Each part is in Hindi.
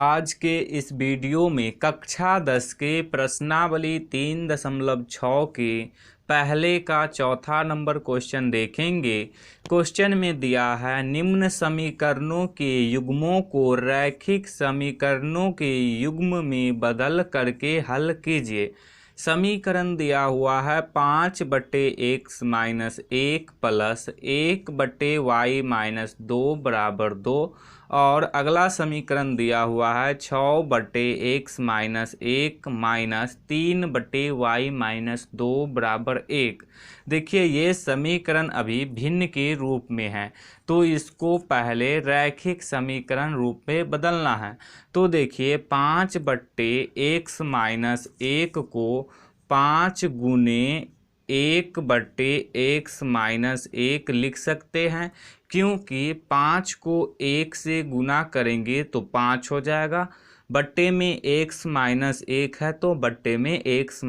आज के इस वीडियो में कक्षा 10 के प्रश्नावली 3.6 के पहले का चौथा नंबर क्वेश्चन देखेंगे। क्वेश्चन में दिया है निम्न समीकरणों के युग्मों को रैखिक समीकरणों के युग्म में बदल करके हल कीजिए। समीकरण दिया हुआ है 5/x - 1 प्लस 1/y - 2 बराबर 2 और अगला समीकरण दिया हुआ है 6/x - 1 माइनस 3/y - 2 बराबर 1। देखिए ये समीकरण अभी भिन्न के रूप में है, तो इसको पहले रैखिक समीकरण रूप में बदलना है। तो देखिए 5/x - 1 को 5 गुने 1/x - 1 लिख सकते हैं, क्योंकि 5 को 1 से गुना करेंगे तो 5 हो जाएगा। बट्टे में x - 1 है तो बट्टे में x -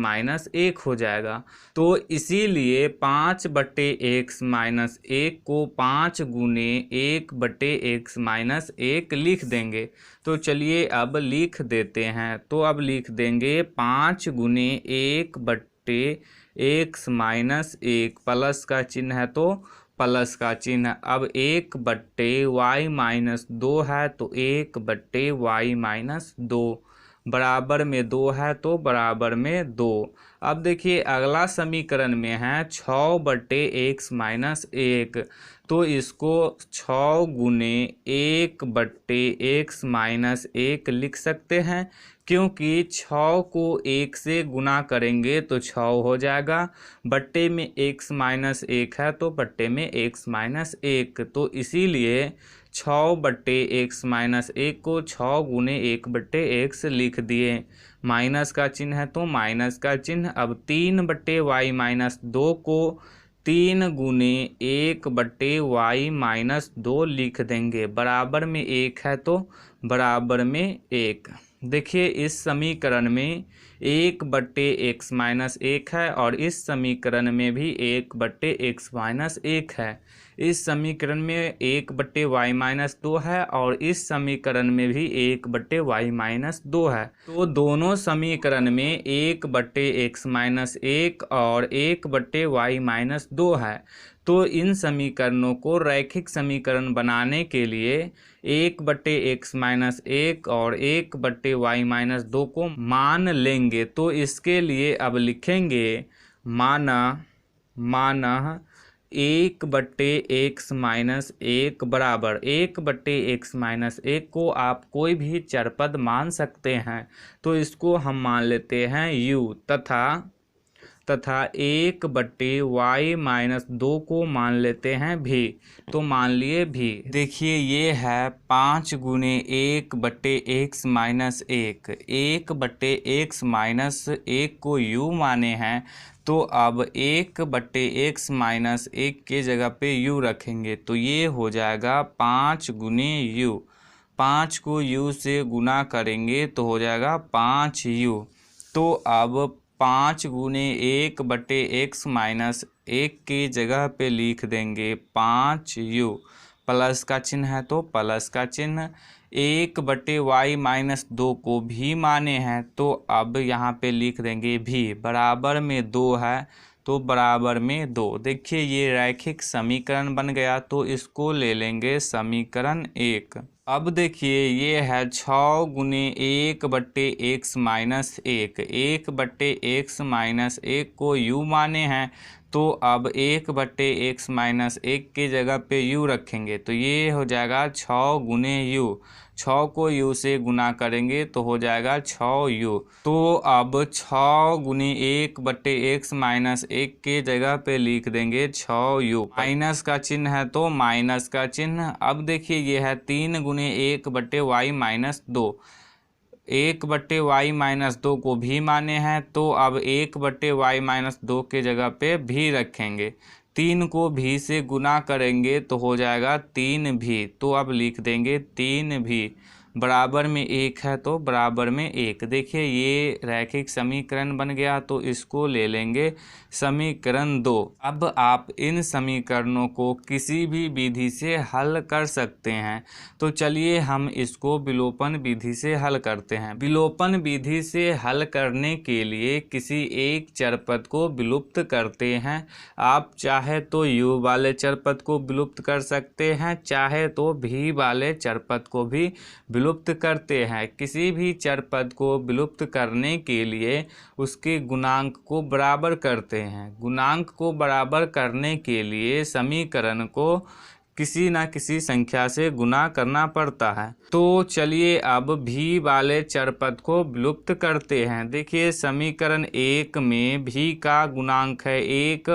1 हो जाएगा। तो इसीलिए 5/x - 1 को 5 गुने 1/x - 1 लिख देंगे। तो चलिए अब लिख देते हैं। तो अब लिख देंगे 5 गुने 1/x - 1 प्लस का चिन्ह है तो प्लस का चिन्ह। अब 1/y - 2 है तो 1/y - 2 बराबर में 2 है तो बराबर में 2। अब देखिए अगला समीकरण में है 6/x - 1, तो इसको 6 गुने 1/x - 1 लिख सकते हैं, क्योंकि 6 को 1 से गुना करेंगे तो 6 हो जाएगा। बट्टे में x - 1 है तो बट्टे में x - 1, तो इसीलिए 6/x - 1 को 6 गुने 1/x लिख दिए। माइनस का चिन्ह है तो माइनस का चिन्ह। अब 3/y - 2 को 3 गुने 1/y - 2 लिख देंगे। बराबर में 1 है तो बराबर में 1। देखिए इस समीकरण में 1/x - 1 है और इस समीकरण में भी 1/x - 1 है। इस समीकरण में 1/y - 2 है और इस समीकरण में भी 1/y - 2 है। तो दोनों समीकरण में 1/x - 1 और 1/y - 2 है। तो इन समीकरणों को रैखिक समीकरण बनाने के लिए 1/x - 1 और 1/y - 2 को मान लेंगे। तो इसके लिए अब लिखेंगे माना 1/x - 1 बराबर 1/x - 1 को आप कोई भी चरपद मान सकते हैं, तो इसको हम मान लेते हैं u तथा 1/y - 2 को मान लेते हैं भी। तो मान लिए भी। देखिए ये है 5 गुने 1/x - 1, 1/x - 1 को u माने हैं, तो अब 1/x - 1 के जगह पे u रखेंगे तो ये हो जाएगा 5 गुने u। 5 को u से गुना करेंगे तो हो जाएगा 5u। तो अब 5 गुने 1/x - 1 की जगह पे लिख देंगे 5u। प्लस का चिन्ह है तो प्लस का चिन्ह। 1/y - 2 को भी माने हैं, तो अब यहाँ पे लिख देंगे भी। बराबर में 2 है तो बराबर में 2। देखिए ये रैखिक समीकरण बन गया, तो इसको ले लेंगे समीकरण 1। अब देखिए ये है 6 गुने 1/x - 1, 1/x - 1 को u माने हैं, तो अब 1/x - 1 की जगह पे u रखेंगे तो ये हो जाएगा 6 गुने u। 6 को u से गुना करेंगे तो हो जाएगा 6u। तो अब 6 गुने 1/x - 1 के जगह पे लिख देंगे 6u। माइनस का चिन्ह है तो माइनस का चिन्ह। अब देखिए ये है 3 गुने 1/y - 2, 1/y - 2 को भी माने हैं, तो अब 1/y - 2 के जगह पे भी रखेंगे। 3 को भी से गुना करेंगे तो हो जाएगा 3 भी। तो अब लिख देंगे 3 भी। बराबर में 1 है तो बराबर में 1। देखिए ये रैखिक समीकरण बन गया, तो इसको ले लेंगे समीकरण 2। अब आप इन समीकरणों को किसी भी विधि से हल कर सकते हैं। तो चलिए हम इसको विलोपन विधि से हल करते हैं। विलोपन विधि से हल करने के लिए किसी एक चरपद को विलुप्त करते हैं। आप चाहे तो u वाले चरपद को विलुप्त कर सकते हैं, चाहे तो v वाले चरपद को भी विलुप्त करते हैं। किसी भी चरपद को विलुप्त करने के लिए उसके गुणांक को बराबर करते हैं। गुणांक को बराबर करने के लिए समीकरण को किसी न किसी संख्या से गुना करना पड़ता है। तो चलिए अब भी वाले चरपद को विलुप्त करते हैं। देखिए समीकरण 1 में भी का गुणांक है 1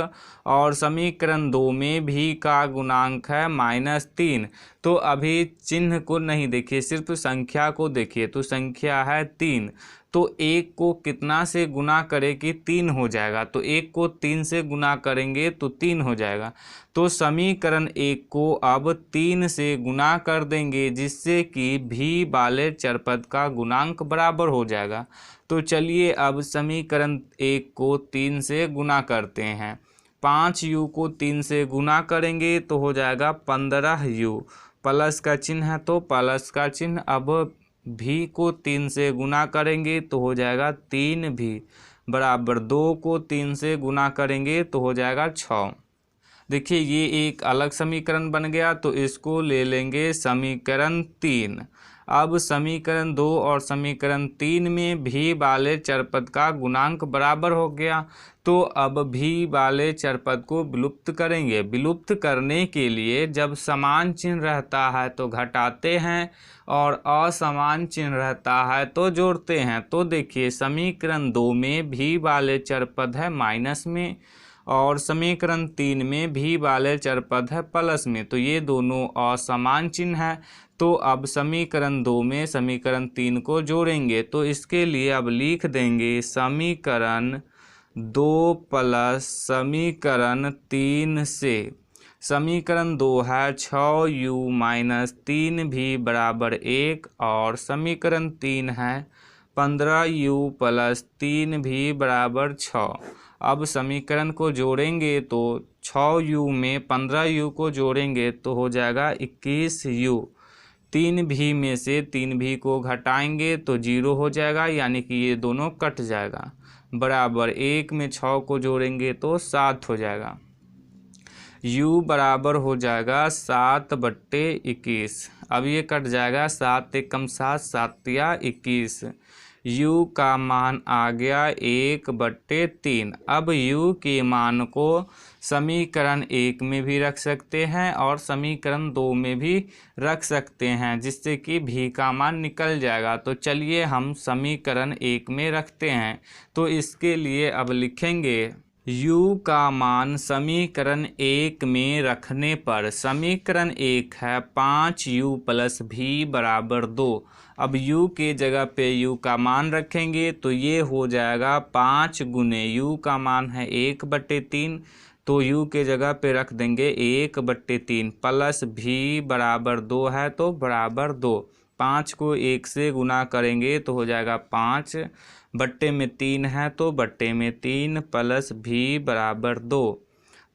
और समीकरण 2 में भी का गुणांक है -3। तो अभी चिन्ह को नहीं देखिए, सिर्फ संख्या को देखिए। तो संख्या है 3, तो 1 को कितना से गुना करें कि 3 हो जाएगा। तो 1 को 3 से गुना करेंगे तो 3 हो जाएगा। तो समीकरण 1 को अब 3 से गुना कर देंगे, जिससे कि भी वाले चरपद का गुणांक बराबर हो जाएगा। तो चलिए अब समीकरण 1 को 3 से गुना करते हैं। 5u को 3 से गुना करेंगे तो हो जाएगा 15u। प्लस का चिन्ह है तो प्लस का चिन्ह। अब भी को 3 से गुना करेंगे तो हो जाएगा 3v बराबर 2 को 3 से गुना करेंगे तो हो जाएगा 6। देखिए ये एक अलग समीकरण बन गया, तो इसको ले लेंगे समीकरण 3। अब समीकरण 2 और समीकरण 3 में भी वाले चरपद का गुणांक बराबर हो गया। तो अब भी वाले चरपद को विलुप्त करेंगे। विलुप्त करने के लिए जब समान चिन्ह रहता है तो घटाते हैं और असमान चिन्ह रहता है तो जोड़ते हैं। तो देखिए समीकरण 2 में भी वाले चरपद है माइनस में और समीकरण 3 में भी वाले चरपद है प्लस में। तो ये दोनों असमान चिन्ह है। तो अब समीकरण 2 में समीकरण 3 को जोड़ेंगे। तो इसके लिए अब लिख देंगे समीकरण 2 प्लस समीकरण 3 से। समीकरण 2 है 6u - 3v बराबर 1 और समीकरण 3 है 15u + 3v बराबर 6। अब समीकरण को जोड़ेंगे तो 6u में 15u को जोड़ेंगे तो हो जाएगा 21u। 3v में से 3v को घटाएंगे तो 0 हो जाएगा, यानी कि ये दोनों कट जाएगा। बराबर 1 में 6 को जोड़ेंगे तो 7 हो जाएगा। u बराबर हो जाएगा 7/21। अब ये कट जाएगा, 7 एकम 7, 7 या 21। u का मान आ गया 1/3। अब u के मान को समीकरण 1 में भी रख सकते हैं और समीकरण 2 में भी रख सकते हैं, जिससे कि v का मान निकल जाएगा। तो चलिए हम समीकरण 1 में रखते हैं। तो इसके लिए अब लिखेंगे u का मान समीकरण 1 में रखने पर समीकरण 1 है 5u + v बराबर 2। अब u के जगह पे u का मान रखेंगे तो ये हो जाएगा 5 गुने u का मान है 1/3, तो u के जगह पे रख देंगे 1/3 प्लस v बराबर 2 है तो बराबर 2। 5 को 1 से गुना करेंगे तो हो जाएगा 5, बट्टे में 3 है तो बट्टे में 3 प्लस v बराबर 2।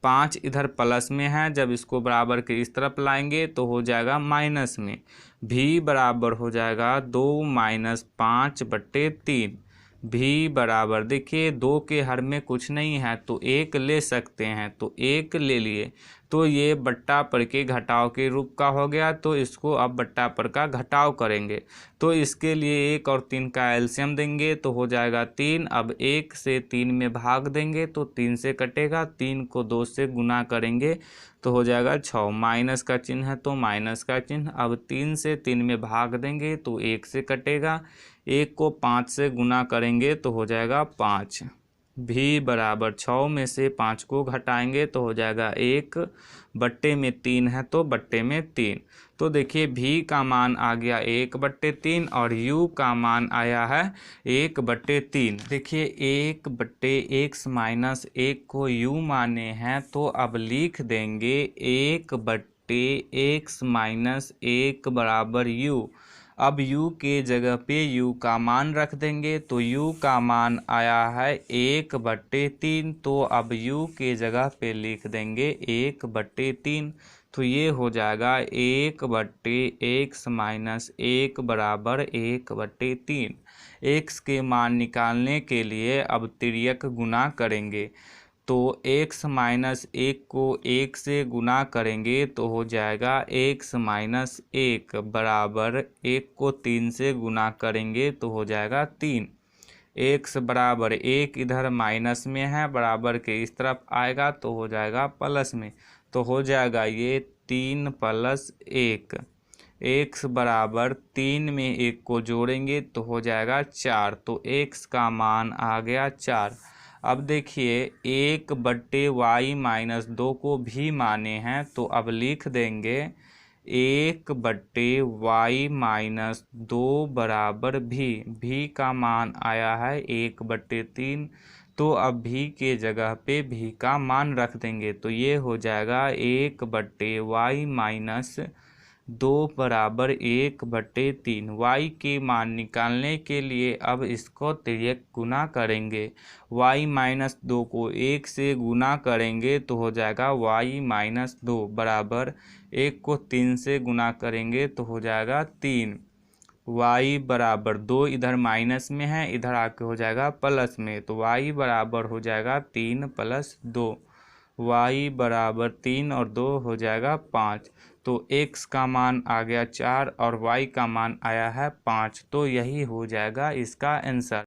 5 इधर प्लस में है, जब इसको बराबर के इस तरफ लाएंगे तो हो जाएगा माइनस में। v बराबर हो जाएगा 2 - 5/3। v बराबर, देखिए 2 के हर में कुछ नहीं है तो 1 ले सकते हैं, तो 1 ले लिए तो ये बट्टा पर के घटाव के रूप का हो गया। तो इसको अब बट्टा पर का घटाव करेंगे तो इसके लिए 1 और 3 का एलसीएम देंगे तो हो जाएगा 3। अब 1 से 3 में भाग देंगे तो 3 से कटेगा, 3 को 2 से गुना करेंगे तो हो जाएगा 6। माइनस का चिन्ह है तो माइनस का चिन्ह। अब 3 से 3 में भाग देंगे तो 1 से कटेगा, 1 को 5 से गुना करेंगे तो हो जाएगा 5। v बराबर 6 में से 5 को घटाएंगे तो हो जाएगा 1, बट्टे में 3 है तो बट्टे में 3। तो देखिए v का मान आ गया 1/3 और u का मान आया है 1/3। देखिए 1/x - 1 को u माने हैं तो अब लिख देंगे 1/x - 1 बराबर u। अब u के जगह पे u का मान रख देंगे, तो u का मान आया है 1/3। तो अब u के जगह पे लिख देंगे 1/3। तो ये हो जाएगा 1/x - 1 बराबर 1/3। x के मान निकालने के लिए अब तिर्यक गुना करेंगे, तो x - 1 को 1 से गुना करेंगे तो हो जाएगा x - 1 बराबर 1 को 3 से गुना करेंगे तो हो जाएगा 3। x बराबर 1 इधर माइनस में है, बराबर के इस तरफ आएगा तो हो जाएगा प्लस में, तो हो जाएगा ये 3 + 1। x बराबर 3 में 1 को जोड़ेंगे तो हो जाएगा 4। तो x का मान आ गया 4। अब देखिए 1/y - 2 को भी माने हैं, तो अब लिख देंगे 1/y - 2 बराबर भी का मान आया है 1/3। तो अब भी के जगह पे भी का मान रख देंगे, तो ये हो जाएगा 1/y - 2 बराबर 1/3। y के मान निकालने के लिए अब इसको तिर्यक गुना करेंगे। y - 2 को 1 से गुना करेंगे तो हो जाएगा y - 2 बराबर 1 को 3 से गुना करेंगे तो हो जाएगा 3। y बराबर 2 इधर माइनस में है, इधर आके हो जाएगा प्लस में, तो y बराबर हो जाएगा 3 + 2। y बराबर 3 और 2 हो जाएगा 5। तो x का मान आ गया 4 और y का मान आया है 5। तो यही हो जाएगा इसका आंसर।